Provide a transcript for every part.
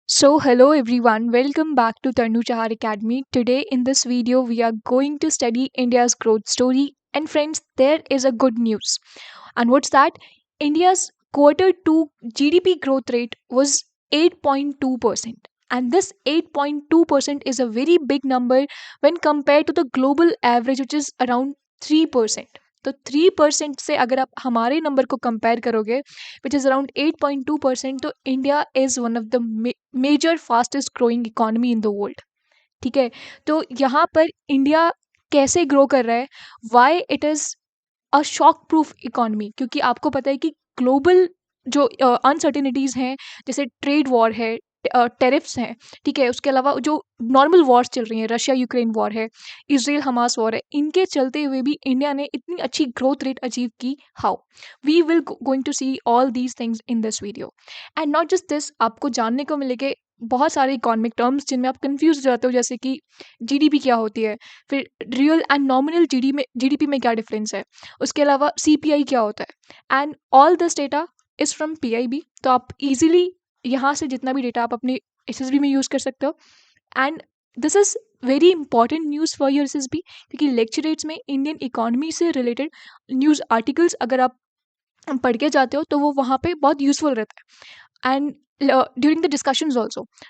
Hello everyone, welcome back to Tarnu Chahar Academy. Today in this video, we are going to study India's growth story. And friends, there is a good news. And what's that? India's quarter 2 GDP growth rate was 8.2%. And this 8.2% is a very big number when compared to the global average, which is around 3%. तो 3% से अगर आप हमारे number को compare करोगे which is around 8.2%, तो India is one of the major fastest growing economy in the world. ठीक है. तो यहाँ पर इंडिया कैसे ग्रो कर रहा है, why it is a shock proof economy, क्योंकि आपको पता है कि ग्लोबल जो अनसर्टेनिटीज़ हैं, जैसे ट्रेड वॉर है, टेरिफ्स हैं, ठीक है, उसके अलावा जो नॉर्मल वॉर्स चल रही हैं, रशिया यूक्रेन वॉर है, इसराइल हमास वॉर है, इनके चलते हुए भी इंडिया ने इतनी अच्छी ग्रोथ रेट अचीव की. How? We will going to see all these things in this video. And not just this, आपको जानने को मिलेंगे बहुत सारे इकोनॉमिक टर्म्स जिनमें आप कंफ्यूज हो जाते हो, जैसे कि जीडीपी क्या होती है, फिर रियल एंड नॉमिनल जीडीपी में क्या डिफरेंस है, उसके अलावा सीपीआई क्या होता है. And all this data is from PIB. तो आप इजीली यहाँ से जितना भी डेटा आप अपने एसएसबी में यूज़ कर सकते हो. And this is very important news for your SSB, क्योंकि लेक्चरेट्स में इंडियन इकोनॉमी से रिलेटेड न्यूज़ आर्टिकल्स अगर आप पढ़ के जाते हो तो वो वहाँ पे बहुत यूज़फुल रहता है. एंड ड्यूरिंग द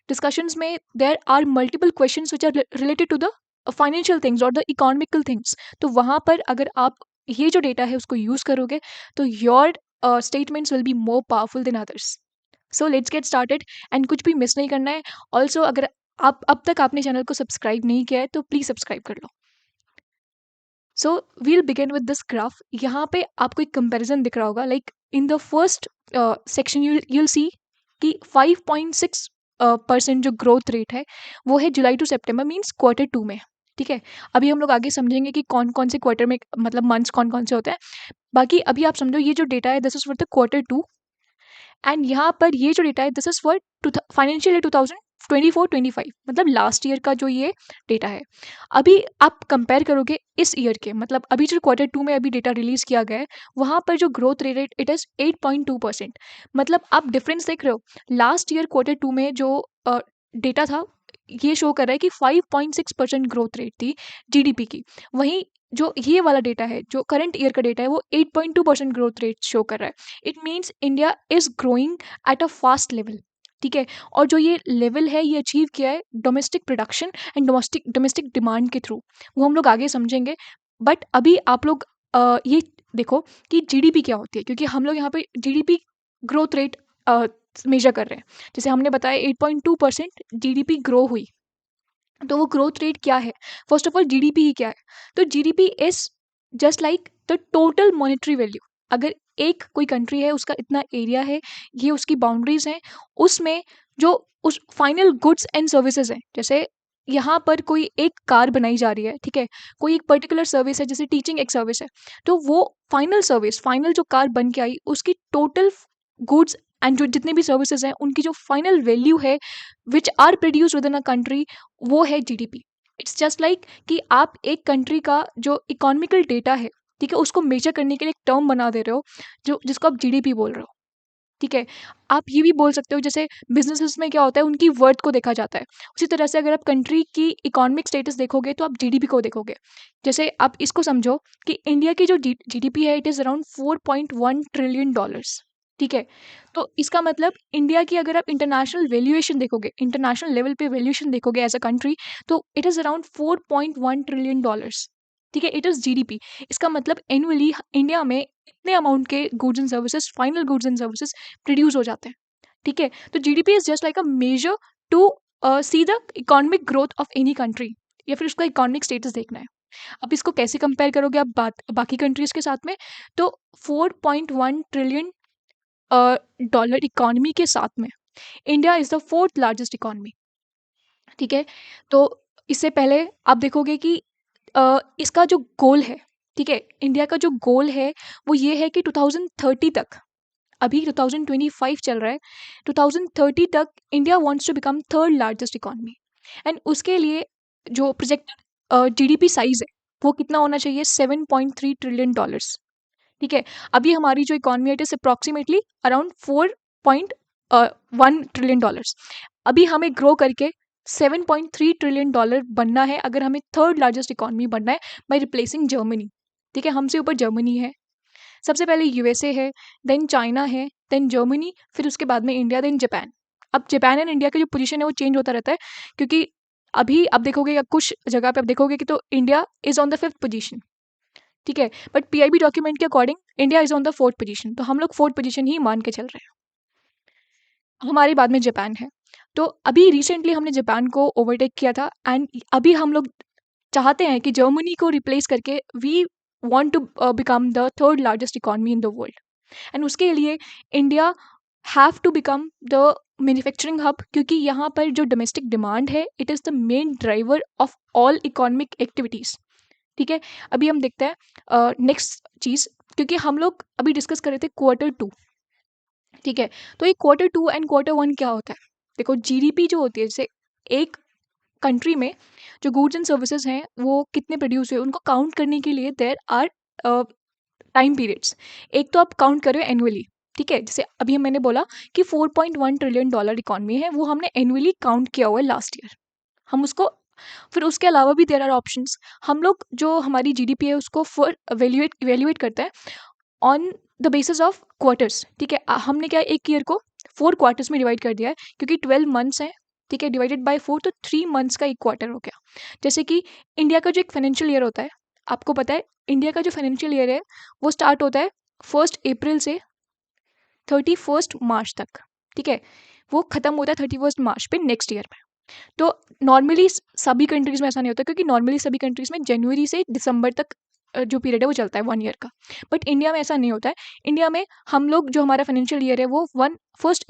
डिस्कशंस में there are multiple questions which are related to the financial things और द इकोनॉमिकल थिंग्स. तो वहाँ पर अगर आप ये जो डेटा है उसको यूज़ करोगे तो your statements will be more powerful than others. So let's get started. And कुछ भी मिस नहीं करना है. ऑल्सो अगर आप अब तक आपने चैनल को सब्सक्राइब नहीं किया है तो प्लीज़ सब्सक्राइब कर लो. So we'll begin with this graph. यहाँ पे आपको एक कंपैरिजन दिख रहा होगा. Like in the first section you'll see कि 5.6% जो ग्रोथ रेट है वो है जुलाई टू सितंबर, मींस क्वार्टर 2 में. ठीक है. अभी हम लोग आगे समझेंगे कि कौन कौन से क्वार्टर में, मतलब मंथ्स कौन कौन से होते हैं. बाकी अभी आप समझो ये जो डेटा है this is for the quarter 2. And यहाँ पर ये जो डेटा है this is for financial year 2024-25, मतलब लास्ट ईयर का जो ये डेटा है. अभी आप कंपेयर करोगे इस ईयर के, मतलब अभी जो क्वार्टर 2 में अभी डेटा रिलीज किया गया है वहाँ पर जो ग्रोथ रेट इट इज़ 8.2%. मतलब आप डिफरेंस देख रहे हो. लास्ट ईयर क्वार्टर 2 में जो डेटा था ये शो कर रहा है कि 5.6% ग्रोथ रेट थी जीडीपी की. वहीं जो ये वाला डेटा है, जो करंट ईयर का डेटा है, वो 8.2% ग्रोथ रेट शो कर रहा है. It means India is growing at a fast level. ठीक है. और जो ये लेवल है ये अचीव किया है domestic production and domestic demand के थ्रू. वो हम लोग आगे समझेंगे. बट अभी आप लोग ये देखो कि जीडीपी क्या होती है, क्योंकि हम लोग यहाँ पे जीडीपी ग्रोथ रेट मेजर कर रहे हैं. जैसे हमने बताया 8.2% जीडीपी ग्रो हुई. तो वो ग्रोथ रेट क्या है? फर्स्ट ऑफ ऑल जीडीपी ही क्या है? तो GDP is just like the total monetary value. अगर एक कोई कंट्री है, उसका इतना एरिया है, ये उसकी बाउंड्रीज हैं, उसमें जो उस फाइनल गुड्स एंड सर्विसेज हैं, जैसे यहाँ पर कोई एक कार बनाई जा रही है, ठीक है, कोई एक पर्टिकुलर सर्विस है, जैसे टीचिंग एक सर्विस है, तो वो फाइनल सर्विस, फाइनल जो कार बन के आई उसकी टोटल गुड्स एंड जो जितने भी सर्विसेज हैं उनकी जो फाइनल वैल्यू है which are produce with in a country, वो है जीडीपी. इट्स जस्ट लाइक कि आप एक कंट्री का जो इकोनॉमिकल डेटा है, ठीक है, उसको मेजर करने के लिए एक टर्म बना दे रहे हो जो जिसको आप जीडीपी बोल रहे हो. ठीक है. आप ये भी बोल सकते हो जैसे बिजनेसेस में क्या होता है, उनकी वर्थ को देखा जाता है. उसी तरह से अगर आप कंट्री की इकोनॉमिक स्टेटस देखोगे तो आप जीडीपी को देखोगे. जैसे आप इसको समझो कि इंडिया की जो जीडीपी है इट इज़ अराउंड $4.1 ट्रिलियन. ठीक है. तो इसका मतलब इंडिया की अगर आप इंटरनेशनल वैल्यूएशन देखोगे, इंटरनेशनल लेवल पे वैल्यूएशन देखोगे एज अ कंट्री, तो इट इज़ अराउंड $4.1 ट्रिलियन. ठीक है. It is GDP. इसका मतलब एनुअली इंडिया में इतने अमाउंट के goods and services, final goods and services produce हो जाते हैं. ठीक है. तो GDP is just like a major to see the economic growth of any country, या फिर उसका इकोनॉमिक स्टेटस देखना है. अब इसको कैसे कंपेयर करोगे आप बाकी कंट्रीज के साथ में? तो $4.1 ट्रिलियन डॉलर इकोनॉमी के साथ में India is the fourth largest economy. ठीक है. तो इससे पहले आप देखोगे कि इसका जो गोल है, ठीक है, इंडिया का जो गोल है वो ये है कि 2030 तक, अभी 2025 चल रहा है, 2030 तक India wants to become third largest economy. And उसके लिए जो प्रोजेक्टेड जीडीपी साइज है वो कितना होना चाहिए? $7.3 ट्रिलियन. ठीक है. अभी हमारी जो इकोनॉमी है it is approximately around $4.1 trillion. अभी हमें ग्रो करके $7.3 ट्रिलियन बनना है अगर हमें थर्ड लार्जेस्ट इकॉनमी बनना है बाय रिप्लेसिंग जर्मनी। ठीक है, हमसे ऊपर जर्मनी है, सबसे पहले यूएसए है, देन चाइना है, देन जर्मनी, फिर उसके बाद में इंडिया, देन जापान। अब जापान एंड इंडिया का जो पोजीशन है वो चेंज होता रहता है, क्योंकि अभी आप देखोगे या कुछ जगह पे आप देखोगे कि तो India is on the 5th position. ठीक है, बट पीआईबी डॉक्यूमेंट के according India is on the 4th position, तो हम लोग 4th पोजीशन ही मान के चल रहे हैं। हमारे बाद में जापान है, तो अभी रिसेंटली हमने जापान को ओवरटेक किया था, एंड अभी हम लोग चाहते हैं कि जर्मनी को रिप्लेस करके we want to become the third largest economy in the world, and उसके लिए India have to become the manufacturing hub, क्योंकि यहाँ पर जो डोमेस्टिक डिमांड है it is the main driver of all economic activities. ठीक है, अभी हम देखते हैं नेक्स्ट चीज़, क्योंकि हम लोग अभी डिस्कस कर रहे थे Q2। ठीक है, तो ये Q2 एंड Q1 क्या होता है? देखो, जीडीपी जो होती है, जैसे एक कंट्री में जो गुड्स एंड सर्विसेज हैं वो कितने प्रोड्यूस हुए उनको काउंट करने के लिए देयर आर टाइम पीरियड्स। एक तो आप काउंट कर रहे हो एनुअली। ठीक है, जैसे अभी मैंने बोला कि $4.1 ट्रिलियन इकॉनमी है, वो हमने एनुअली काउंट किया हुआ है लास्ट ईयर। हम उसको, फिर उसके अलावा भी देयर आर ऑप्शंस। हम लोग जो हमारी जीडीपी है उसको फॉर इवेल्युएट करते हैं on the basis of quarters. ठीक है, हमने क्या एक ईयर को 4 क्वार्टर्स में डिवाइड कर दिया है, क्योंकि 12 मंथ्स हैं। ठीक है, डिवाइडेड बाय 4, तो 3 मंथ्स का एक क्वार्टर हो गया। जैसे कि इंडिया का जो एक फाइनेंशियल ईयर होता है, आपको पता है इंडिया का जो फाइनेंशियल ईयर है वो स्टार्ट होता है 1 अप्रैल से 31 मार्च तक। ठीक है, वो खत्म होता है 31 मार्च पे नेक्स्ट ईयर में। तो नॉर्मली सभी कंट्रीज़ में ऐसा नहीं होता, क्योंकि नॉर्मली सभी कंट्रीज़ में जनवरी से दिसंबर तक जो पीरियड है वो चलता है 1 ईयर का। बट इंडिया में ऐसा नहीं होता है। इंडिया में हम लोग जो हमारा फाइनेंशियल ईयर है वो 1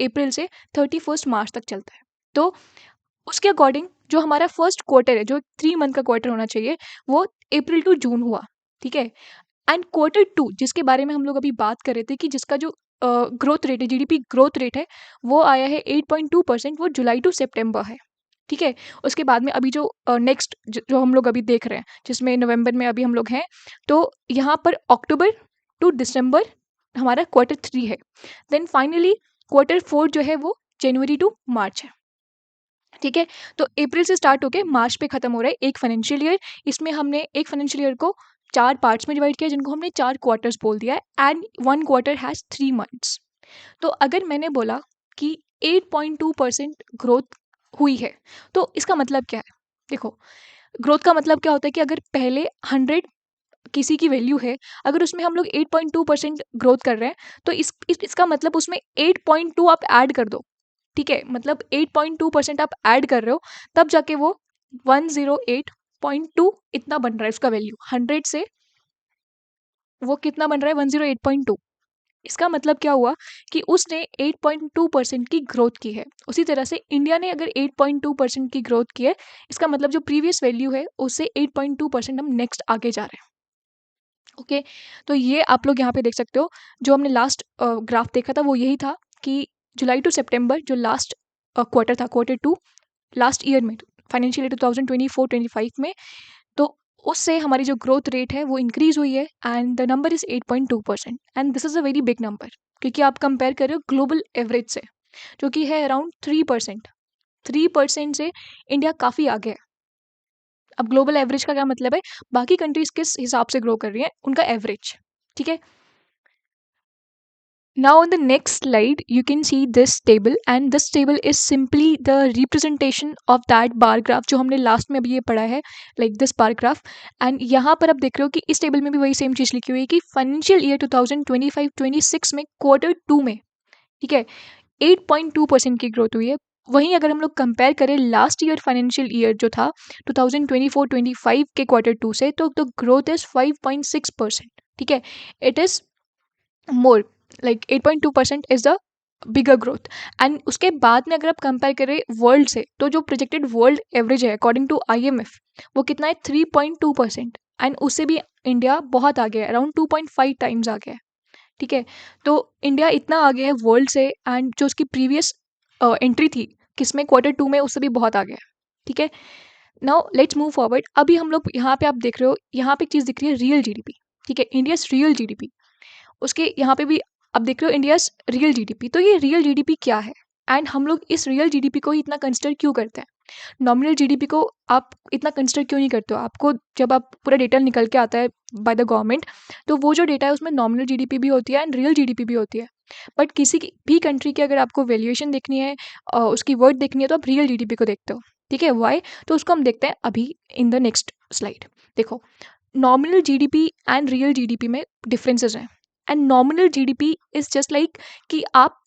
अप्रैल से 31 मार्च तक चलता है। तो उसके अकॉर्डिंग जो हमारा फर्स्ट क्वार्टर है, जो 3 मंथ का क्वार्टर होना चाहिए, वो अप्रैल टू जून हुआ। ठीक है, एंड Q2 जिसके बारे में हम लोग अभी बात कर रहे थे कि जिसका जो ग्रोथ रेट है, जीडीपी ग्रोथ रेट है, वो आया है 8.2%, वो जुलाई टू सितंबर है। ठीक है, उसके बाद में अभी जो नेक्स्ट जो हम लोग अभी देख रहे हैं, जिसमें नवंबर में अभी हम लोग हैं, तो यहाँ पर अक्टूबर टू दिसंबर हमारा Q3 है। देन फाइनली Q4 जो है वो जनवरी टू मार्च है। ठीक है, तो अप्रैल से स्टार्ट होके मार्च पे खत्म हो रहा है एक फाइनेंशियल ईयर। इसमें हमने एक फाइनेंशियल ईयर को 4 पार्ट्स में डिवाइड किया, जिनको हमने 4 क्वार्टर्स बोल दिया है, एंड 1 क्वार्टर हैज़ 3 मंथ्स। तो अगर मैंने बोला कि 8.2% ग्रोथ हुई है, तो इसका मतलब क्या है? देखो, ग्रोथ का मतलब क्या होता है कि अगर पहले 100 किसी की वैल्यू है, अगर उसमें हम लोग 8.2% ग्रोथ कर रहे हैं, तो इसका मतलब उसमें 8.2 आप ऐड कर दो। ठीक है, मतलब 8.2% आप ऐड कर रहे हो, तब जाके वो 108.2 इतना बन रहा है उसका वैल्यू। 100 से वो कितना बन रहा है? 108.2। इसका मतलब क्या हुआ कि उसने 8.2% की ग्रोथ की है। उसी तरह से इंडिया ने अगर 8.2% की ग्रोथ की है, इसका मतलब जो प्रीवियस वैल्यू है उससे 8.2% हम नेक्स्ट आगे जा रहे हैं। ओके, तो ये आप लोग यहाँ पे देख सकते हो। जो हमने लास्ट ग्राफ देखा था वो यही था कि जुलाई टू सितंबर जो लास्ट क्वार्टर था, Q2 लास्ट ईयर में, फाइनेंशियल ईयर 2024-25 में, तो उससे हमारी जो ग्रोथ रेट है वो इंक्रीज हुई है, and the number is 8.2%, and this is a very big number, क्योंकि आप कंपेयर कर रहे हो ग्लोबल एवरेज से, जो कि है अराउंड 3%। 3% से इंडिया काफ़ी आगे है। अब ग्लोबल एवरेज का क्या मतलब है? बाकी कंट्रीज किस हिसाब से ग्रो कर रही हैं, उनका एवरेज। ठीक है, now on the next slide you can see this table, and this table is simply the representation of that bar graph जो हमने लास्ट में अभी ये पढ़ा है, like this bar graph। And यहाँ पर आप देख रहे हो कि इस टेबल में भी वही सेम चीज़ लिखी हुई है कि फाइनेंशियल ईयर 2025-26 में Q2 में, ठीक है, 8.2% की ग्रोथ हुई है। वहीं अगर हम लोग कंपेयर करें लास्ट ईयर फाइनेंशियल ईयर जो था 2024-25 के Q2 से, तो ग्रोथ इज 5.6%। ठीक है, it is more, like 8.2% is the bigger growth. And उसके बाद में अगर आप कंपेयर करें वर्ल्ड से, तो जो प्रोजेक्टेड वर्ल्ड एवरेज है अकॉर्डिंग टू IMF, वो कितना है? 3.2%। एंड उससे भी इंडिया बहुत आगे है, अराउंड 2.5 टाइम्स आगे है। ठीक है, तो इंडिया इतना आगे है वर्ल्ड से, एंड जो उसकी प्रीवियस एंट्री थी किसमें, Q2 में, उससे भी बहुत आगे है। ठीक है, नाउ लेट्स मूव फॉरवर्ड। अभी हम लोग यहाँ पे आप देख रहे हो, यहाँ पे एक चीज़ दिख रही है, रियल जीडीपी। ठीक है, इंडियाज रियल जीडीपी, उसके यहाँ पे भी आप देख रहे हो इंडियाज रियल जीडीपी। तो ये रियल जीडीपी क्या है? एंड हम लोग इस रियल जीडीपी को ही इतना कंसिडर क्यों करते हैं? नॉमिनल जीडीपी को आप इतना कंसिडर क्यों नहीं करते हो? आपको जब आप पूरा डेटा निकल के आता है बाय द गवर्नमेंट, तो वो जो डेटा है उसमें नॉमिनल जीडीपी भी होती है एंड रियल जीडीपी भी होती है। बट किसी भी कंट्री की अगर आपको वैल्यूएशन देखनी है, उसकी वर्थ देखनी है, तो आप रियल जीडीपी को देखते हो। ठीक है, वाई? तो उसको हम देखते हैं अभी इन द नेक्स्ट स्लाइड। देखो, nominal GDP and real GDP में डिफरेंसेस हैं। And nominal GDP is just like कि आप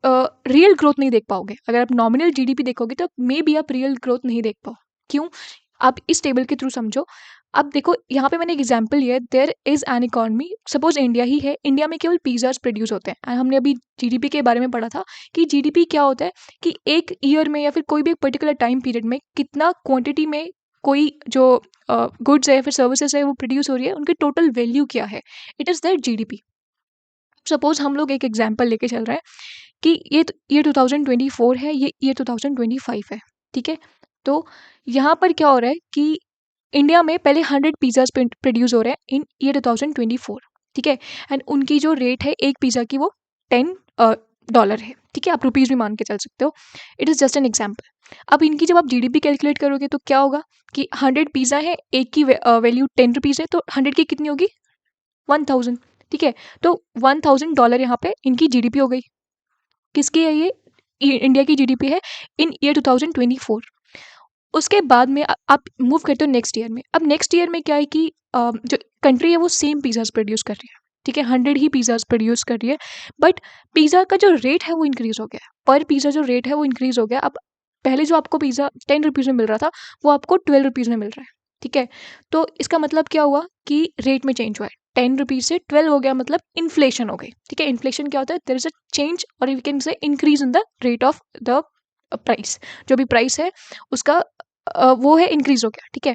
रियल ग्रोथ नहीं देख पाओगे। अगर आप नॉमिनल जीडीपी देखोगे तो मे बी आप रियल ग्रोथ नहीं देख पाओ। क्यों? आप इस टेबल के थ्रू समझो। अब देखो, यहाँ पे मैंने एक एग्जांपल लिया है। There is an economy, suppose India ही है। इंडिया में केवल पिज़्ज़ाज प्रोड्यूस होते हैं। And हमने अभी जीडीपी के बारे में पढ़ा था कि जीडीपी क्या होता है, कि एक ईयर में या फिर कोई भी एक पर्टिकुलर टाइम पीरियड में कितना क्वांटिटी में कोई जो गुड्स है या फिर सर्विसेज है वो प्रोड्यूस हो रही है, उनकी टोटल वैल्यू क्या है। It is that GDP. Suppose हम लोग एक एग्जाम्पल लेके चल रहे हैं कि ये 2024 है, ये 2025 है। ठीक है, तो यहाँ पर क्या हो रहा है कि इंडिया में पहले 100 पिज़्ज़ाज प्रोड्यूस हो रहे हैं इन ईयर 2024। ठीक है, एंड उनकी जो रेट है एक पिज़्ज़ा की वो $10 है। ठीक है, आप रुपीज़ भी मान के चल सकते हो। It is just an example. अब इनकी जब आप जीडीपी कैलकुलेट करोगे तो क्या होगा कि 100 पिज़्ज़ा है, एक की वैल्यू ₹10 है, तो 100 की कितनी होगी? 1000। ठीक है, तो $1000 यहाँ पे इनकी जीडीपी हो गई। किसकी है ये? इंडिया की जीडीपी है इन ईयर 2024। उसके बाद में आप मूव करते हो नेक्स्ट ईयर में। अब नेक्स्ट ईयर में क्या है कि जो कंट्री है वो सेम पिज़्ज़ाज प्रोड्यूस कर रही है। ठीक है, 100 ही पिज़्ज़ाज प्रोड्यूस कर रही है, बट पिज़्ज़ा का जो रेट है वो इंक्रीज़ हो गया है। पर पिज़्ज़ा जो रेट है वो इंक्रीज़ हो गया। अब पहले जो आपको पिज़्ज़ा ₹10 में मिल रहा था, वो आपको ₹12 में मिल रहा है। ठीक है, तो इसका मतलब क्या हुआ कि रेट में चेंज हुआ है। ₹10 से 12 हो गया, मतलब इन्फ्लेशन हो गई। ठीक है, इन्फ्लेशन क्या होता है? देयर इज अ चेंज और you can say increase in the rate of the price. जो भी प्राइस है उसका वो है इंक्रीज हो गया। ठीक है,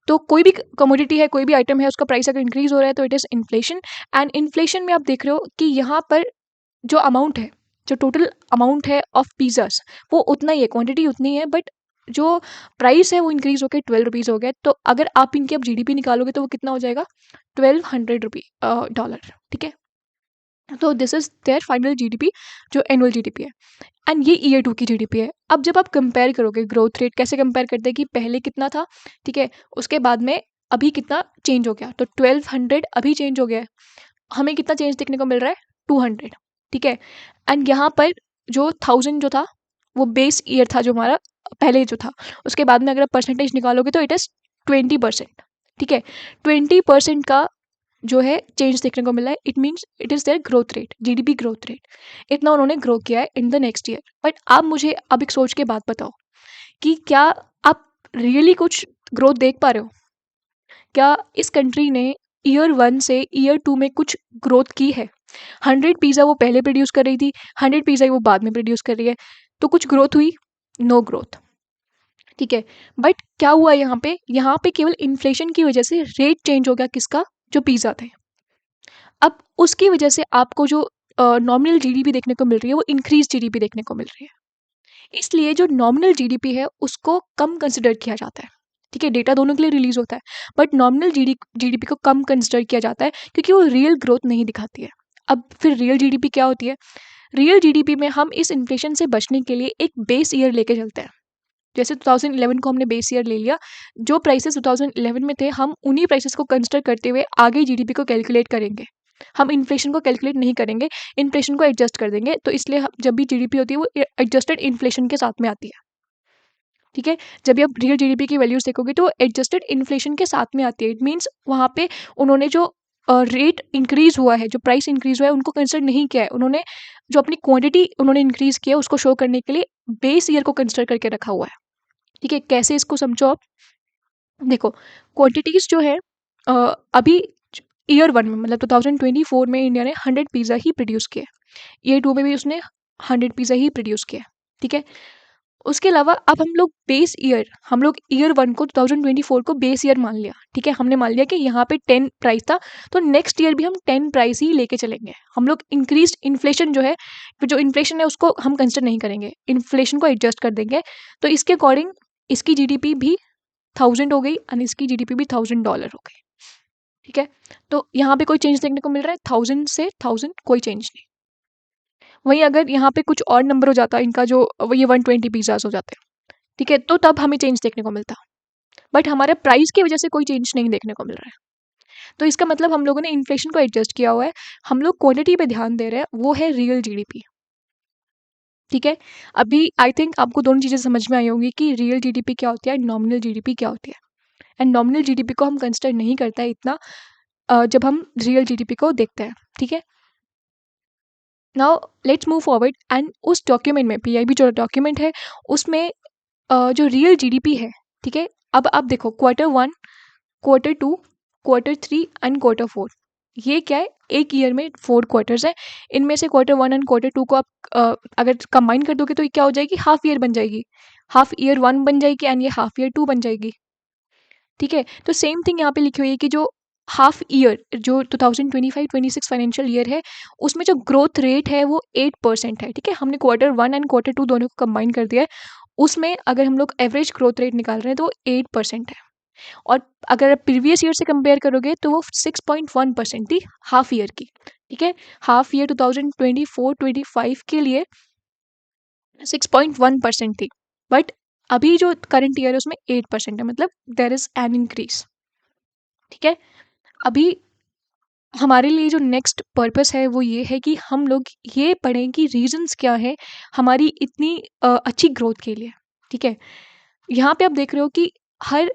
तो कोई भी कमोडिटी है, कोई भी आइटम है, उसका प्राइस अगर इंक्रीज हो रहा है तो it is inflation. And inflation में आप देख रहे हो कि यहाँ पर जो अमाउंट है, जो टोटल अमाउंट है ऑफ पिज़्ज़ास, वो उतना ही है, क्वांटिटी उतनी है, बट जो प्राइस है वो इंक्रीज होकर ₹12 हो गया। तो अगर आप इनकी अब जीडीपी निकालोगे तो वो कितना हो जाएगा? $1200 ठीक है, तो this is there final GDP, जो एनुअल जीडीपी है। एंड ये ईयर 2 की जीडीपी है। अब जब आप कंपेयर करोगे, ग्रोथ रेट कैसे कंपेयर करते हैं कि पहले कितना था, ठीक है, उसके बाद में अभी कितना चेंज हो गया। तो 1200 अभी चेंज हो गया है, हमें कितना चेंज देखने को मिल रहा है? 200। ठीक है, एंड यहाँ पर जो 1000 जो था वो बेस ईयर था जो हमारा पहले जो था। उसके बाद में अगर आप परसेंटेज निकालोगे तो इट इज़ 20%। ठीक है, 20% का जो है चेंज देखने को मिला है। It means it is their growth rate, GDP growth rate. इतना उन्होंने ग्रो किया है in the next year. But आप मुझे अब एक सोच के बात बताओ कि क्या आप रियली कुछ ग्रोथ देख पा रहे हो? क्या इस कंट्री ने ईयर 1 से ईयर 2 में कुछ ग्रोथ की है? 100 पिज़्ज़ा वो पहले प्रोड्यूस कर रही थी, 100 पिज़्ज़ा ही वो बाद में प्रोड्यूस कर रही है, तो कुछ ग्रोथ हुई? No growth. ठीक है, बट क्या हुआ यहाँ पे? यहाँ पे केवल इन्फ्लेशन की वजह से रेट चेंज हो गया। किसका? जो पिज़्ज़ा थे। अब उसकी वजह से आपको जो नॉमिनल जीडीपी देखने को मिल रही है वो इंक्रीज जीडीपी देखने को मिल रही है। इसलिए जो नॉमिनल जीडीपी है उसको कम कंसिडर किया जाता है। ठीक है, डेटा दोनों के लिए रिलीज होता है, बट नॉमिनल जीडीपी को कम कंसिडर किया जाता है क्योंकि वो रियल ग्रोथ नहीं दिखाती है। अब फिर रियल जीडीपी क्या होती है? रियल जीडीपी में हम इस इन्फ्लेशन से बचने के लिए एक बेस ईयर लेके चलते हैं। जैसे 2011 को हमने बेस ईयर ले लिया, जो प्राइसेस 2011 में थे हम उन्हीं प्राइसेस को कंसिडर करते हुए आगे जीडीपी को कैलकुलेट करेंगे। हम इन्फ्लेशन को कैलकुलेट नहीं करेंगे, इन्फ्लेशन को एडजस्ट कर देंगे। तो इसलिए जब भी जीडीपी होती है वो एडजस्टेड इन्फ्लेशन के साथ में आती है। ठीक है, जब भी आप रियल जीडीपी की वैल्यूज देखोगे तो एडजस्टेड इन्फ्लेशन के साथ में आती है। इट मीन्स वहाँ पे उन्होंने जो रेट इंक्रीज हुआ है, जो प्राइस इंक्रीज हुआ है, उनको कंसिडर नहीं किया है। उन्होंने जो अपनी क्वांटिटी उन्होंने इंक्रीज किया उसको शो करने के लिए बेस ईयर को कंसिडर करके रखा हुआ है। ठीक है, कैसे इसको समझो आप? देखो, क्वांटिटीज जो है अभी ईयर 1 में, मतलब 2024 में इंडिया ने 100 पिज़्ज़ा ही प्रोड्यूस किया। ईयर 2 में भी उसने 100 पिज़्ज़ा ही प्रोड्यूस किया। ठीक है, उसके अलावा अब हम लोग ईयर 1 को 2024 को बेस ईयर मान लिया। ठीक है, हमने मान लिया कि यहाँ पे 10 प्राइस था, तो नेक्स्ट ईयर भी हम 10 प्राइस ही लेके चलेंगे। हम लोग इंक्रीज इन्फ्लेशन जो है, जो इन्फ्लेशन है उसको हम कंसिडर नहीं करेंगे, इन्फ्लेशन को एडजस्ट कर देंगे। तो इसके अकॉर्डिंग इसकी जीडीपी भी 1000 हो गई और इसकी जीडीपी भी $1000 हो गई। ठीक है, तो यहाँ पे कोई चेंज देखने को मिल रहा है? 1000 से 1000 कोई चेंज नहीं। वहीं अगर यहाँ पे कुछ और नंबर हो जाता इनका, जो ये 120 पिज़्ज़ाज़ हो जाते, ठीक है, तो तब हमें चेंज देखने को मिलता। बट हमारे प्राइस की वजह से कोई चेंज नहीं देखने को मिल रहा है। तो इसका मतलब हम लोगों ने इन्फ्लेशन को एडजस्ट किया हुआ है, हम लोग क्वालिटी पे ध्यान दे रहे हैं, वो है रियल जीडीपी। ठीक है, अभी आई थिंक आपको दोनों चीज़ें समझ में आई होंगी कि रियल जीडीपी क्या होती है, नॉमिनल जीडीपी क्या होती है। एंड नॉमिनल जीडीपी को हम कंसिडर नहीं करता है इतना जब हम रियल जीडीपी को देखते हैं। ठीक है, now let's move forward and उस डॉक्यूमेंट में, पीआईबी जो डॉक्यूमेंट है उसमें जो रियल जीडीपी है, ठीक है, अब आप देखो Q1, Q2, Q3 and Q4, ये क्या है, एक ईयर में 4 क्वार्टर्स है। इनमें से Q1 एंड Q2 को आप अगर कंबाइन कर दोगे तो ये क्या हो जाएगी, हाफ ईयर बन जाएगी, हाफ ईयर 1 बन जाएगी एंड ये हाफ ईयर 2 बन जाएगी। ठीक है, तो सेम थिंग यहाँ पे लिखी हुई है कि जो हाफ ईयर जो 2025-26 फाइनेंशियल ईयर है उसमें जो ग्रोथ रेट है वो 8% है। ठीक है, हमने Q1 एंड Q2 दोनों को कंबाइन कर दिया है, उसमें अगर हम लोग एवरेज ग्रोथ रेट निकाल रहे हैं तो 8% है। और अगर आप प्रीवियस ईयर से कंपेयर करोगे तो वो 6.1% थी हाफ ईयर की। ठीक है, हाफ ईयर 2024-25 के लिए 6.1% थी, बट अभी जो करंट ईयर है उसमें 8% है, मतलब देर इज एन इंक्रीज। ठीक है, अभी हमारे लिए जो नेक्स्ट पर्पस है वो ये है कि हम लोग ये पढ़ें कि रीजंस क्या है हमारी इतनी अच्छी ग्रोथ के लिए। ठीक है, यहाँ पे आप देख रहे हो कि हर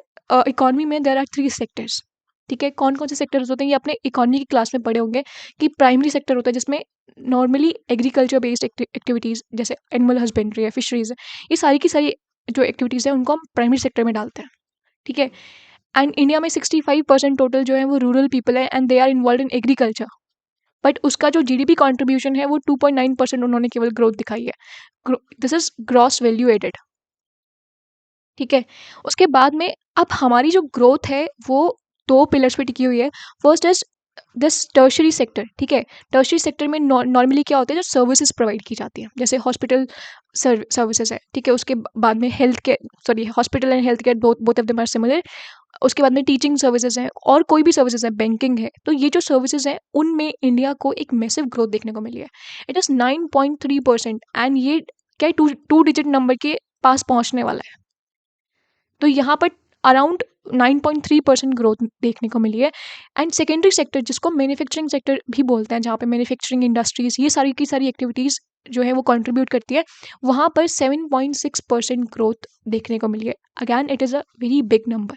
इकोनॉमी में देर आर 3 सेक्टर्स। ठीक है, कौन कौन से सेक्टर्स होते हैं ये अपने इकोनॉमी की क्लास में पढ़े होंगे कि प्राइमरी सेक्टर होता है जिसमें नॉर्मली एग्रीकल्चर बेस्ड एक्टिविटीज़ जैसे एनिमल हस्बेंड्री है, फिशरीज है, ये सारी की सारी जो एक्टिविटीज़ है उनको हम प्राइमरी सेक्टर में डालते हैं। ठीक है, एंड इंडिया में 65% टोटल जो है वो रूरल पीपल है and they are involve in agriculture, but उसका जो जीडीपी कंट्रीब्यूशन है वो 2.9% उन्होंने केवल ग्रोथ दिखाई है। This is gross value added. ठीक है, उसके बाद में अब हमारी जो ग्रोथ है वो 2 पिलर्स पे टिकी हुई है। First is this tertiary sector. ठीक है, टर्शरी सेक्टर में नॉर्मली क्या होता है, जो सर्विसेज प्रोवाइड की जाती हैं जैसे हॉस्पिटल सर्विसेज है। ठीक है, उसके बाद में health care, sorry hospital and health care both of them are similar. उसके बाद में टीचिंग सर्विसेज हैं और कोई भी सर्विसेज है, बैंकिंग है, तो ये जो सर्विसेज हैं उनमें इंडिया को एक मैसिव ग्रोथ देखने को मिली है। इट इज़ 9.3% एंड ये क्या टू डिजिट नंबर के पास पहुंचने वाला है। तो यहाँ पर अराउंड 9.3% ग्रोथ देखने को मिली है। एंड सेकेंडरी सेक्टर जिसको मैन्युफैक्चरिंग सेक्टर भी बोलते हैं, जहाँ पे मैन्युफैक्चरिंग इंडस्ट्रीज ये सारी की सारी एक्टिविटीज़ जो है वो कंट्रीब्यूट करती है, वहाँ पर 7.6% ग्रोथ देखने को मिली है। Again it is a very big number.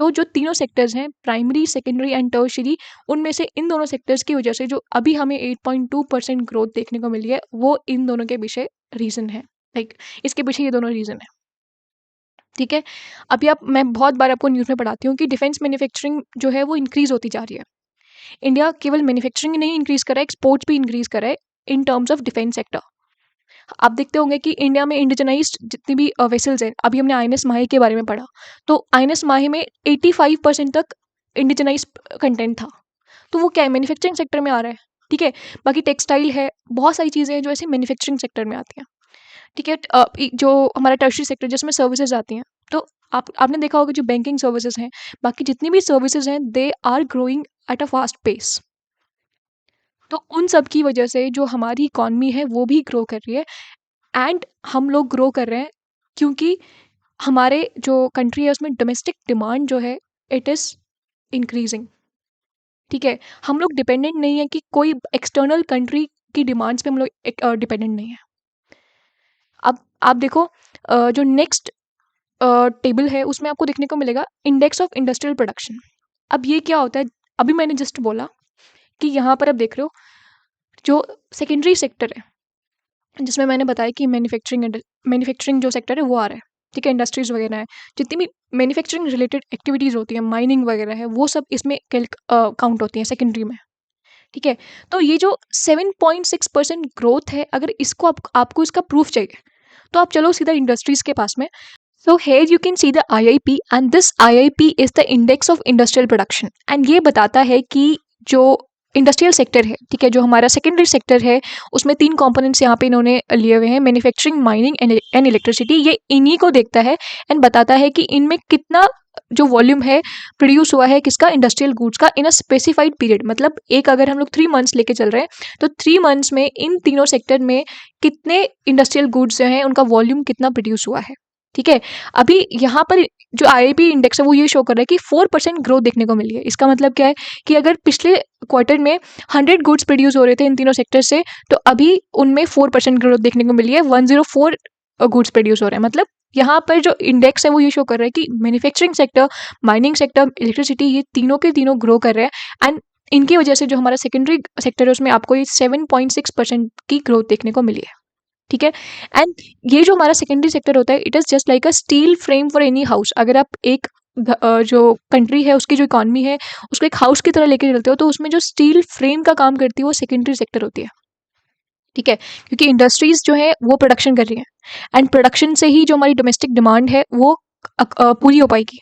तो जो तीनों सेक्टर्स हैं, प्राइमरी, सेकेंडरी एंड टर्शियरी, उनमें से इन दोनों सेक्टर्स की वजह से जो अभी हमें 8.2% ग्रोथ देखने को मिली है वो इन दोनों के पीछे रीज़न है। लाइक इसके पीछे ये दोनों रीज़न है। ठीक है, अभी आप, मैं बहुत बार आपको न्यूज़ में पढ़ाती हूँ कि डिफेंस मैन्युफैक्चरिंग जो है वो इंक्रीज़ होती जा रही है। इंडिया केवल मैन्युफैक्चरिंग ही नहीं इंक्रीज़ कर रहा है, एक्सपोर्ट्स भी इंक्रीज़ कर रहा है in terms of defence sector. आप देखते होंगे कि इंडिया में इंडिजनाइज्ड जितनी भी वेसल्स हैं, अभी हमने आईएनएस माही के बारे में पढ़ा, तो आईएनएस माही में 85% तक इंडिजनाइज्ड कंटेंट था। तो वो क्या है, मैन्युफैक्चरिंग सेक्टर में आ रहा है। ठीक है, बाकी टेक्सटाइल है, बहुत सारी चीज़ें हैं जो ऐसे मैन्युफैक्चरिंग सेक्टर में आती हैं। ठीक है, जो हमारा टर्शरी सेक्टर जिसमें सर्विसेज आती हैं, तो आपने देखा होगा जो बैंकिंग सर्विसेज हैं, बाकी जितनी भी सर्विसेज हैं, they are growing at a fast pace. तो उन सब की वजह से जो हमारी इकॉनमी है वो भी ग्रो कर रही है। एंड हम लोग ग्रो कर रहे हैं क्योंकि हमारे जो कंट्री है उसमें डोमेस्टिक डिमांड जो है इट इज़ इंक्रीजिंग। ठीक है, हम लोग डिपेंडेंट नहीं है कि कोई एक्सटर्नल कंट्री की डिमांड्स पे हम लोग डिपेंडेंट नहीं है। अब आप देखो जो नेक्स्ट टेबल है उसमें आपको देखने को मिलेगा इंडेक्स ऑफ इंडस्ट्रियल प्रोडक्शन। अब ये क्या होता है, अभी मैंने जस्ट बोला कि यहाँ पर आप देख रहे हो जो सेकेंडरी सेक्टर है जिसमें मैंने बताया कि मैन्युफैक्चरिंग जो सेक्टर है वो आ रहा है। ठीक है, इंडस्ट्रीज वगैरह है, जितनी भी मैन्युफैक्चरिंग रिलेटेड एक्टिविटीज़ होती हैं, माइनिंग वगैरह है, वो सब इसमें काउंट होती हैं सेकेंडरी में। ठीक है, तो ये जो 7.6% ग्रोथ है, अगर इसको आपको इसका प्रूफ चाहिए तो आप चलो सीधा इंडस्ट्रीज के पास में। So here you can see the IIP and this IIP is the index of industrial production and ये बताता है कि जो इंडस्ट्रियल सेक्टर है, ठीक है, जो हमारा सेकेंडरी सेक्टर है उसमें 3 कंपोनेंट्स यहाँ पे इन्होंने लिए हुए हैं, मैन्युफैक्चरिंग, माइनिंग एंड इलेक्ट्रिसिटी। ये इन्हीं को देखता है एंड बताता है कि इनमें कितना जो वॉल्यूम है प्रोड्यूस हुआ है किसका, इंडस्ट्रियल गुड्स का, इन अ स्पेसिफाइड पीरियड। मतलब एक अगर हम लोग 3 मंथ्स लेके चल रहे हैं तो 3 मंथ्स में इन तीनों सेक्टर में कितने इंडस्ट्रियल गुड्स जो हैं उनका वॉल्यूम कितना प्रोड्यूस हुआ है। ठीक है, अभी यहाँ पर जो आईआईपी इंडेक्स है वो ये शो कर रहा है कि 4% ग्रोथ देखने को मिली है। इसका मतलब क्या है कि अगर पिछले क्वार्टर में 100 गुड्स प्रोड्यूस हो रहे थे इन तीनों सेक्टर से, तो अभी उनमें 4% ग्रोथ देखने को मिली है, 104 गुड्स प्रोड्यूस हो रहे हैं। मतलब यहाँ पर जो इंडेक्स है वो ये शो कर रहा है कि manufacturing sector, mining sector, electricity, ये तीनों के तीनों ग्रो कर रहे हैं एंड इनकी वजह से जो हमारा सेकेंडरी सेक्टर है उसमें आपको ये 7.6% की ग्रोथ देखने को मिली है। ठीक है, एंड ये जो हमारा सेकेंडरी सेक्टर होता है it is just like a steel frame for any house. अगर आप एक जो कंट्री है उसकी जो इकॉनमी है उसको एक हाउस की तरह लेके चलते हो तो उसमें जो स्टील फ्रेम का काम करती है वो सेकेंडरी सेक्टर होती है। ठीक है, क्योंकि इंडस्ट्रीज जो है वो प्रोडक्शन कर रही हैं एंड प्रोडक्शन से ही जो हमारी डोमेस्टिक डिमांड है वो पूरी हो पाएगी।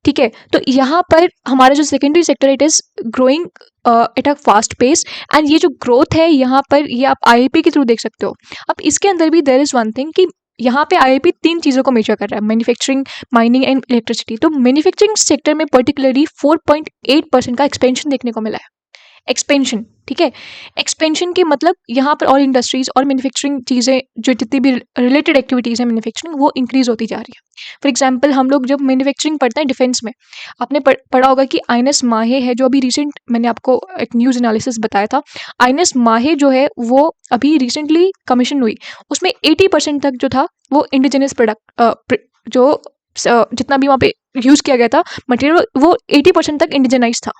ठीक है, तो यहाँ पर हमारा जो secondary sector it is growing at a fast pace and ये जो ग्रोथ है यहाँ पर ये आप आईआईपी के थ्रू देख सकते हो। अब इसके अंदर भी देयर इज़ वन थिंग कि यहाँ पे आईआईपी 3 चीज़ों को मेजर कर रहा है, मैन्युफैक्चरिंग, माइनिंग एंड इलेक्ट्रिसिटी। तो मैन्युफैक्चरिंग सेक्टर में पर्टिकुलरली 4.8% का एक्सपेंशन देखने को मिला है। एक्सपेंशन, ठीक है, एक्सपेंशन के मतलब यहाँ पर और इंडस्ट्रीज और मैन्युफैक्चरिंग चीज़ें जो जितनी भी रिलेटेड एक्टिविटीज़ हैं मैन्युफैक्चरिंग वो इंक्रीज होती जा रही है। फॉर एग्जांपल हम लोग जब मैन्युफैक्चरिंग पढ़ते हैं डिफेंस में, आपने पढ़ा होगा कि आईएनएस माहे है जो अभी रिसेंट मैंने आपको एक न्यूज़ एनालिसिस बताया था। आईएनएस माहे जो है वो अभी रिसेंटली कमीशन हुई, उसमें 80% तक जो था वो इंडिजिनस प्रोडक्ट जो जितना भी वहाँ पे यूज़ किया गया था मटेरियल वो 80% तक इंडिजनाइज था।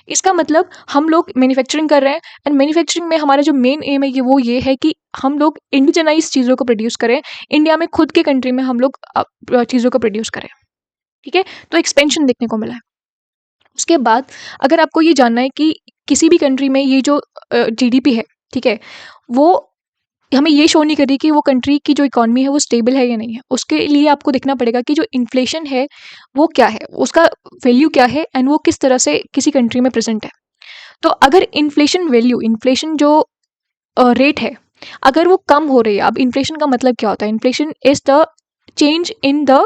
इसका मतलब हम लोग मैन्युफैक्चरिंग कर रहे हैं एंड मैन्युफैक्चरिंग में हमारा जो मेन एम है ये है कि हम लोग इंडिजनाइज चीज़ों को प्रोड्यूस करें, इंडिया में खुद के कंट्री में हम लोग चीज़ों को प्रोड्यूस करें। ठीक है, तो एक्सपेंशन देखने को मिला है। उसके बाद अगर आपको ये जानना है कि किसी भी कंट्री में ये जो जीडीपी है, ठीक है, वो हमें ये शो नहीं कर रही कि वो कंट्री की जो इकॉनमी है वो स्टेबल है या नहीं है। उसके लिए आपको देखना पड़ेगा कि जो इन्फ्लेशन है वो क्या है, उसका वैल्यू क्या है एंड वो किस तरह से किसी कंट्री में प्रेजेंट है। तो अगर इन्फ्लेशन वैल्यू, इन्फ्लेशन जो रेट है, अगर वो कम हो रही है, अब इन्फ्लेशन का मतलब क्या होता है, inflation is the change in the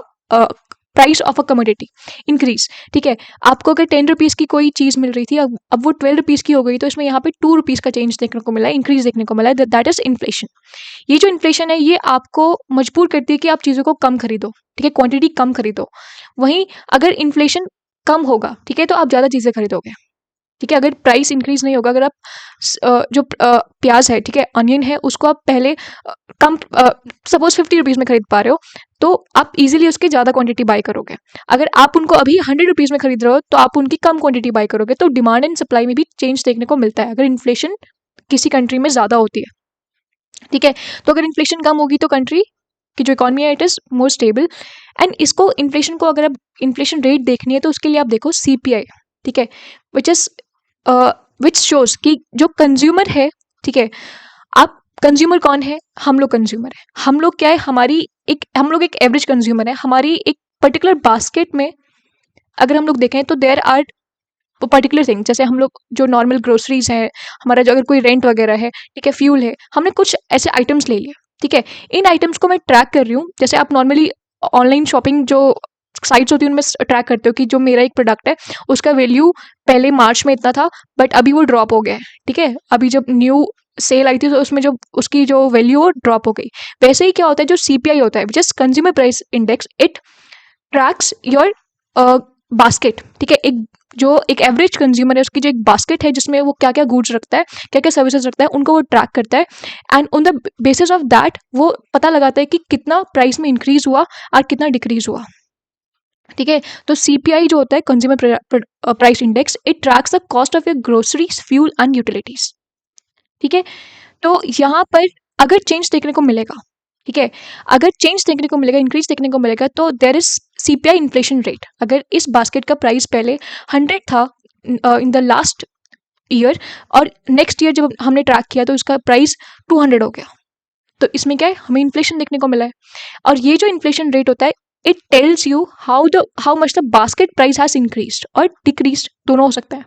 price of a commodity increase. ठीक है, आपको अगर 10 रुपीज़ की कोई चीज़ मिल रही थी अब वो 12 रुपीज़ की हो गई, तो इसमें यहाँ पे 2 रुपीज़ का चेंज देखने को मिला है, इंक्रीज देखने को मिला है, दैट इज इन्फ्लेशन। ये जो इन्फ्लेशन है ये आपको मजबूर करती है कि आप चीज़ों को कम खरीदो। ठीक है, क्वांटिटी कम खरीदो। वहीं अगर इन्फ्लेशन कम होगा, ठीक है, तो आप ज़्यादा चीज़ें खरीदोगे। ठीक है, अगर प्राइस इंक्रीज नहीं होगा, अगर आप जो प्याज है, ठीक है, अनियन है, उसको आप पहले कम सपोज 50 रुपीज़ में खरीद पा रहे हो तो आप इजीली उसकी ज़्यादा क्वांटिटी बाय करोगे। अगर आप उनको अभी 100 रुपीज़ में खरीद रहे हो तो आप उनकी कम क्वांटिटी बाय करोगे। तो डिमांड एंड सप्लाई में भी चेंज देखने को मिलता है अगर इन्फ्लेशन किसी कंट्री में ज़्यादा होती है। ठीक है, तो अगर इन्फ्लेशन कम होगी तो कंट्री की जो इकॉनमी है it is more stable. And इसको इन्फ्लेशन को अगर आप इन्फ्लेशन रेट देखनी है तो उसके लिए आप देखो सीपीआई। ठीक है, विच शोज कि जो कंज्यूमर है, ठीक है, आप कंज्यूमर कौन है, हम लोग कंज्यूमर है। हम लोग क्या है, हम लोग एक एवरेज कंज्यूमर है। हमारी एक पर्टिकुलर बास्केट में अगर हम लोग देखें तो देयर आर पर्टिकुलर थिंग, जैसे हम लोग जो नॉर्मल ग्रोसरीज है, हमारा जो अगर कोई रेंट वगैरह है, ठीक है, फ्यूल है, हमने कुछ ऐसे आइटम्स ले लिए। ठीक है, इन आइटम्स को मैं ट्रैक कर रही हूँ, जैसे आप नॉर्मली ऑनलाइन शॉपिंग जो साइट्स होती है उनमें ट्रैक करते हो कि जो मेरा एक प्रोडक्ट है उसका वैल्यू पहले मार्च में इतना था बट अभी वो ड्रॉप हो गया है। ठीक है, अभी जब न्यू सेल आई थी तो उसमें जो उसकी जो वैल्यू वो ड्रॉप हो गई। वैसे ही क्या होता है, जो सीपीआई होता है just consumer price index, it tracks your basket. ठीक है, एक एवरेज कंज्यूमर है उसकी जो एक बास्केट है जिसमें वो क्या क्या गुड्स रखता है, क्या क्या सर्विसेज रखता है, उनको वो ट्रैक करता है and on the basis of that वो पता लगाता है कि कितना प्राइस में इंक्रीज हुआ और कितना डिक्रीज हुआ। ठीक है, तो सीपीआई जो होता है consumer price index, it tracks the cost of your groceries, fuel and utilities. ठीक है, तो यहाँ पर अगर चेंज देखने को मिलेगा, ठीक है, अगर चेंज देखने को मिलेगा, इंक्रीज देखने को मिलेगा, तो there is CPI inflation rate. अगर इस बास्केट का प्राइस पहले 100 था इन द लास्ट ईयर और नेक्स्ट ईयर जब हमने ट्रैक किया तो इसका प्राइस 200 हो गया, तो इसमें क्या है, हमें इन्फ्लेशन देखने को मिला है। और ये जो इन्फ्लेशन रेट होता है it tells you how much the basket price has increased और डिक्रीज्ड, दोनों हो सकता है।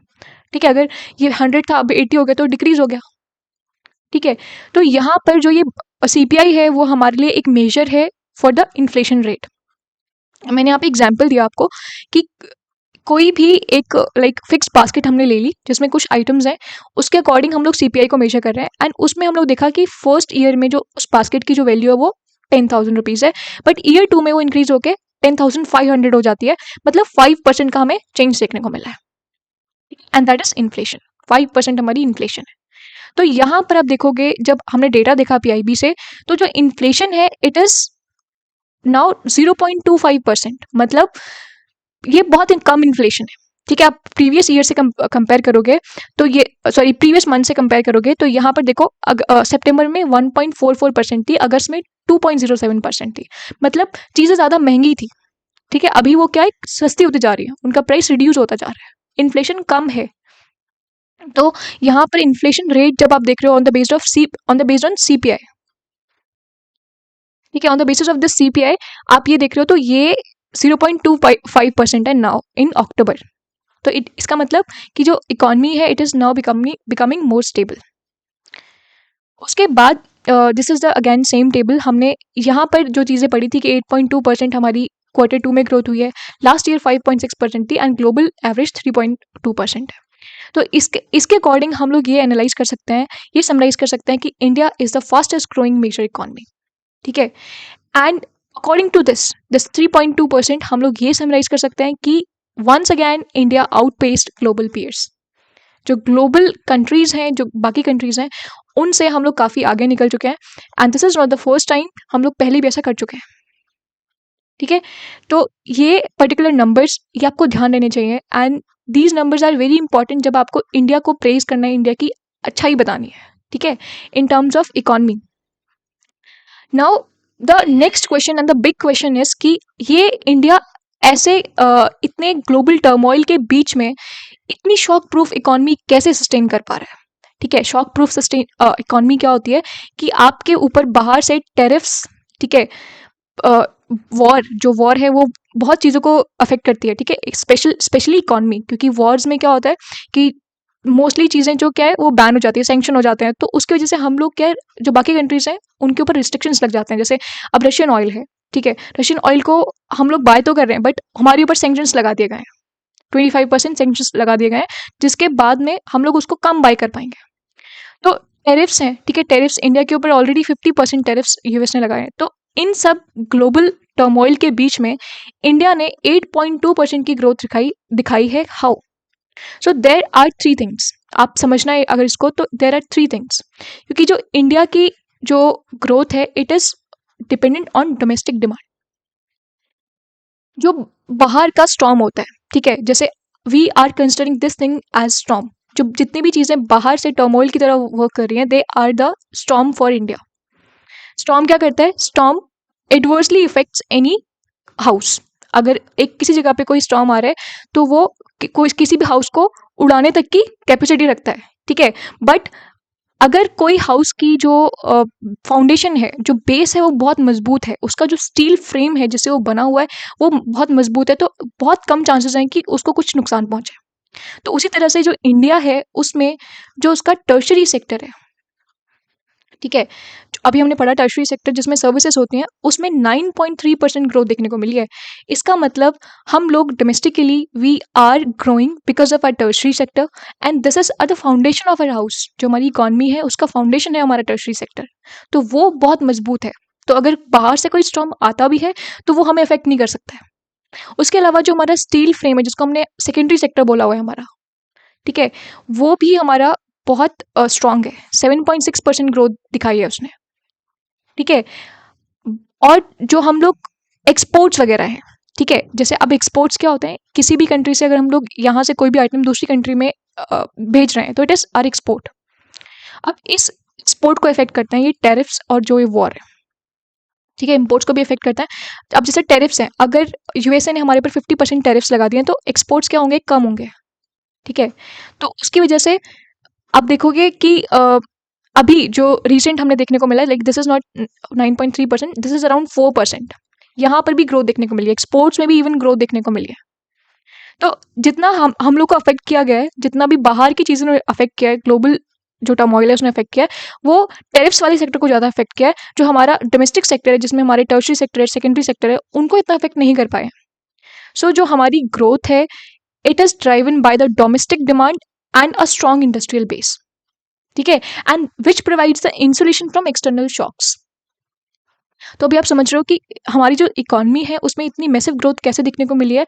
ठीक है, अगर ये 100 था अब 80 हो गया तो डिक्रीज हो गया। ठीक है, तो यहाँ पर जो ये सीपीआई है वो हमारे लिए एक मेजर है फॉर द इन्फ्लेशन रेट। मैंने यहाँ पे एग्जाम्पल दिया आपको कि कोई भी एक लाइक फिक्स बास्केट हमने ले ली जिसमें कुछ आइटम्स हैं, उसके अकॉर्डिंग हम लोग सीपीआई को मेजर कर रहे हैं, एंड उसमें हम लोग देखा कि फर्स्ट ईयर में जो उस बास्केट की जो वैल्यू है वो 10,000 रुपीज़ है, बट ईयर 2 में वो इंक्रीज होकर 10,500 हो जाती है, मतलब 5% का हमें चेंज देखने को मिला है, एंड दैट इज इन्फ्लेशन। 5% हमारी इन्फ्लेशन है। तो यहाँ पर आप देखोगे जब हमने डेटा देखा पीआईबी से, तो जो इन्फ्लेशन है इट इज नाउ 0.25%, मतलब ये बहुत ही कम इन्फ्लेशन है। ठीक है, आप प्रीवियस ईयर से कंपेयर करोगे तो ये, सॉरी प्रीवियस मंथ से कंपेयर करोगे तो यहाँ पर देखो सितंबर में 1.44% थी, अगस्त में 2.07% थी, मतलब चीज़ें ज़्यादा महंगी थी। ठीक है, अभी वो क्या है, सस्ती होती जा रही है, उनका प्राइस रिड्यूस होता जा रहा है, इन्फ्लेशन कम है। तो यहाँ पर इन्फ्लेशन रेट जब आप देख रहे हो on the based on CPI, ठीक है, on the basis of this CPI आप ये देख रहे हो, तो ये 0.25% है नाउ इन अक्टूबर। तो इसका मतलब कि जो इकॉनमी है it is now becoming more stable. उसके बाद this is the again same table, हमने यहाँ पर जो चीज़ें पढ़ी थी कि 8.2% हमारी Q2 में ग्रोथ हुई है, लास्ट ईयर 5.6% थी, एंड ग्लोबल एवरेज 3.2% है। तो इसके अकॉर्डिंग हम लोग ये एनालाइज कर सकते हैं, ये समराइज कर सकते हैं कि India is the fastest growing major economy. ठीक है, एंड अकॉर्डिंग टू दिस 3.2% हम लोग ये समराइज कर सकते हैं कि once again India outpaced global peers. जो ग्लोबल कंट्रीज हैं, जो बाकी कंट्रीज हैं, उनसे हम लोग काफ़ी आगे निकल चुके हैं, and this is not the first time, हम लोग पहले भी ऐसा कर चुके हैं। ठीक है, तो ये पर्टिकुलर नंबर्स ये आपको ध्यान देने चाहिए, and these numbers are very important जब आपको इंडिया को प्रेज करना है, इंडिया की अच्छाई बतानी है। ठीक है, in terms of economy. Now the next question and the big question is कि ये इंडिया ऐसे इतने ग्लोबल टर्मोइल के बीच में इतनी शॉक प्रूफ इकॉनमी कैसे सस्टेन कर पा रहा है। ठीक है, शॉक प्रूफ सस्टेन इकॉनमी क्या होती है कि आपके ऊपर बाहर से टेरिफ्स, ठीक है, वॉर, जो वॉर है वो बहुत चीज़ों को अफेक्ट करती है। ठीक है, स्पेशली इकॉनमी, क्योंकि वॉर्स में क्या होता है कि मोस्टली चीज़ें जो क्या है वो बैन हो जाती है, सैंक्शन हो जाते हैं, तो उसकी वजह से हम लोग क्या है, जो बाकी कंट्रीज हैं उनके ऊपर रिस्ट्रिक्शंस लग जाते हैं। जैसे अब रशियन ऑयल है, ठीक है, रशियन ऑयल को हम लोग बाय तो कर रहे हैं, बट हमारे ऊपर सैंक्शंस लगा दिए गए हैं, 25% सैंक्शंस लगा दिए गए हैं, जिसके बाद में हम लोग उसको कम बाय कर पाएंगे। तो टेरिफ्स हैं, ठीक है, टेरिफ्स इंडिया के ऊपर ऑलरेडी 50% टेरिफ्स यूएस ने लगाए हैं। तो इन सब ग्लोबल टर्मोइल के बीच में इंडिया ने 8.2% की ग्रोथ दिखाई है। How? So there are three things, आप समझना है अगर इसको, तो देर आर थ्री थिंग्स, क्योंकि जो इंडिया की जो ग्रोथ है it is dependent on domestic demand. जो बाहर का स्टॉर्म होता है, ठीक है, जैसे we are considering this thing as storm, जो जितनी भी चीज़ें बाहर से टर्मोइल की तरह वर्क कर रही हैं, they are the storm for India. Storm क्या करता है? Storm adversely effects any house. अगर एक किसी जगह पे कोई स्टॉर्म आ रहा है तो वो कोई किसी भी हाउस को उड़ाने तक की कैपेसिटी रखता है। ठीक है, बट अगर कोई हाउस की जो फाउंडेशन है, जो बेस है, वो बहुत मजबूत है, उसका जो स्टील फ्रेम है जिससे वो बना हुआ है वो बहुत मजबूत है, तो बहुत कम चांसेस हैं कि उसको कुछ नुकसान पहुंचे। तो उसी तरह से जो इंडिया है उसमें जो उसका टर्शरी सेक्टर है, ठीक है, अभी हमने पढ़ा टर्शरी सेक्टर जिसमें सर्विसेज होती हैं, उसमें 9.3% ग्रोथ देखने को मिली है। इसका मतलब हम लोग domestically we are growing because of our tertiary sector, and this is the foundation of our house. जो हमारी इकॉनमी है उसका फाउंडेशन है हमारा टर्शरी सेक्टर, तो वो बहुत मजबूत है। तो अगर बाहर से कोई स्टॉर्म आता भी है तो वो हमें अफेक्ट नहीं कर सकता है। उसके अलावा जो हमारा स्टील फ्रेम है, जिसको हमने सेकेंडरी सेक्टर बोला हुआ है हमारा, ठीक है, वो भी हमारा बहुत स्ट्रांग है, 7.6% ग्रोथ दिखाई है उसने। ठीक है, और जो हम लोग एक्सपोर्ट्स वगैरह हैं, ठीक है, जैसे अब एक्सपोर्ट्स क्या होते हैं, किसी भी कंट्री से अगर हम लोग यहाँ से कोई भी आइटम दूसरी कंट्री में भेज रहे हैं तो इट इज़ आर एक्सपोर्ट। अब इस एक्सपोर्ट को इफेक्ट करते हैं ये टैरिफ्स और जो ये वॉर है। ठीक है, इम्पोर्ट्स को भी इफेक्ट करता है। अब जैसे टैरिफ्स हैं, अगर यूएसए ने हमारे ऊपर 50% टैरिफ्स लगा दिए तो एक्सपोर्ट्स क्या होंगे? कम होंगे। ठीक है, तो उसकी वजह से आप देखोगे कि अभी जो रिसेंट हमने देखने को मिला है, like this is not 9.3%, this is around 4%। यहाँ पर भी ग्रोथ देखने को मिली है, एक्सपोर्ट्स में भी इवन ग्रोथ देखने को मिली है। तो जितना हम लोग को अफेक्ट किया गया है, जितना भी बाहर की चीज़ों ने अफेक्ट किया है ग्लोबल जो टर्मोइल है उसने अफेक्ट किया है, वो टेरिफ्स वाले सेक्टर को ज़्यादा अफेक्ट किया है। जो हमारा डोमेस्टिक सेक्टर है, जिसमें हमारे टर्शरी सेक्टर है, सेकेंडरी सेक्टर है, उनको इतना अफेक्ट नहीं कर पाए। सो जो हमारी ग्रोथ है, it is driven by the domestic demand and a strong industrial base, ठीक है, and which provides the insulation from external shocks. तो अभी आप समझ रहे हो कि हमारी जो इकोनॉमी है उसमें इतनी मैसिव ग्रोथ कैसे दिखने को मिली है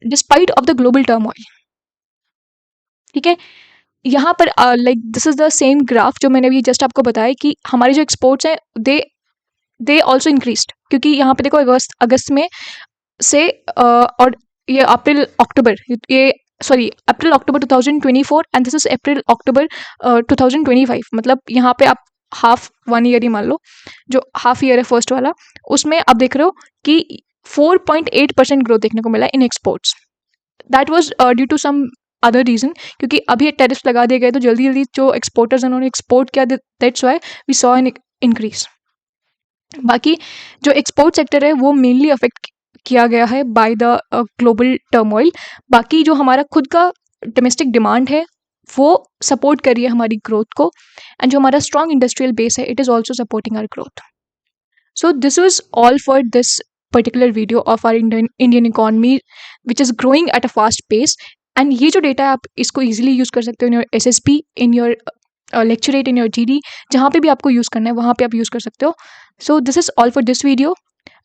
despite of the global turmoil, ठीक है। यहाँ पर like this is the same graph जो मैंने अभी जस्ट आपको बताया कि हमारे जो एक्सपोर्ट्स हैं दे ऑल्सो इंक्रीज्ड, क्योंकि यहाँ पे देखो अगस्त में से और ये अप्रैल अक्टूबर 2024 एंड दिस इज अप्रैल अक्टूबर 2025, मतलब यहाँ पे आप हाफ 1 ईयर ही मान लो, जो हाफ ईयर है फर्स्ट वाला, उसमें आप देख रहे हो कि 4.8% ग्रोथ देखने को मिला in exports. That was due to some other reason, क्योंकि अभी टैरिफ्स लगा दिए गए तो जल्दी जल्दी जो एक्सपोर्टर्स उन्होंने एक्सपोर्ट किया, that's why we saw an increase. बाकी जो एक्सपोर्ट सेक्टर है वो मेनली अफेक्ट किया गया है बाय द ग्लोबल टर्मोइल। बाकी जो हमारा खुद का डोमेस्टिक डिमांड है वो सपोर्ट कर रही है हमारी ग्रोथ को, एंड जो हमारा स्ट्रॉन्ग इंडस्ट्रियल बेस है it is also supporting our growth. So this was all for this particular video of our Indian economy, which is growing at a fast pace. And ये जो data है आप इसको easily use कर सकते हो in your SSP, in your lecturate, in your GD, जहाँ पे भी आपको यूज़ करना है वहाँ पे आप यूज़ कर सकते हो। So this is all for this video.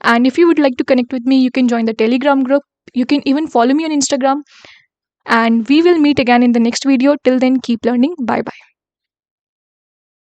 And if you would like to connect with me, you can join the Telegram group. You can even follow me on Instagram. And we will meet again in the next video. Till then, keep learning. Bye bye.